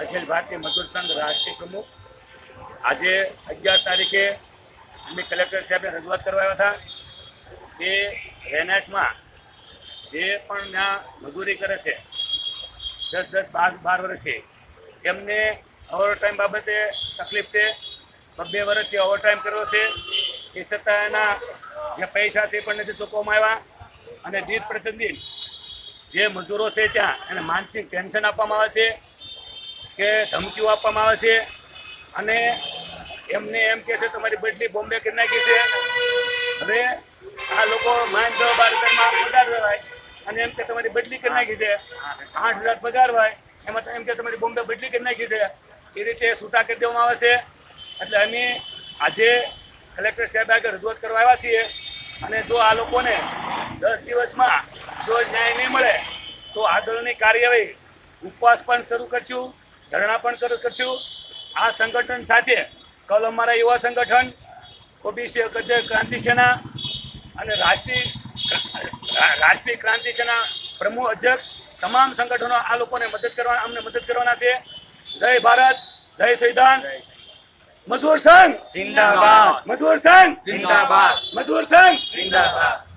અખિલ ભારતીય મજદૂર સંઘ રાષ્ટ્રીય પ્રમુખ। આજે 11 તારીખે અમે કલેક્ટર સાહેબને રજૂઆત કરવા આવ્યા હતા કે રેનાસમાં જે પણ ત્યાં મજૂરી કરે છે 10-10, 12 વર્ષથી એમને ઓવરટાઈમ બાબતે તકલીફ છે। 2 વર્ષથી ઓવરટાઈમ કર્યો છે એ છતાં એના જે પૈસા છે એ પણ નથી ચૂકવવામાં આવ્યા અને દીઠ પ્રતિદિન જે મજૂરો છે ત્યાં એને માનસિક ટેન્શન આપવામાં આવે છે કે ધમકીઓ આપવામાં આવે છે અને એમને એમ કહે છે તમારી બદલી બોમ્બે કરી નાખી છે। હવે આ લોકો માન 10-12 પગાર હોય અને એમ કે તમારી બદલી કરી નાખી છે, 8,000 પગાર હોય એમાં એમ કે તમારી બોમ્બે બદલી કરી નાખી છે, એ રીતે છૂટા કરી દેવામાં આવે છે। એટલે અમે આજે કલેક્ટર સાહેબ આગળ રજૂઆત કરવા આવ્યા છીએ અને જો આ લોકોને 10 દિવસમાં જો ન્યાય નહીં મળે તો આગળની કાર્યવાહી ઉપવાસ પણ શરૂ કરશું, ધરણા પણ કરશું। આ સંગઠન સાથે કલ અમારા યુવા સંગઠન, ઓબીસી ક્રાંતિ સેના અને રાષ્ટ્રીય ક્રાંતિ સેના પ્રમુખ અધ્યક્ષ તમામ સંગઠનો આ લોકોને અમને મદદ કરવાના છે। જય ભારત, જય સંવિધાન। મજૂર સંઘ जिंदाबाद, મજૂર સંઘ जिंदाबाद, મજૂર સંઘ जिंदाबाद।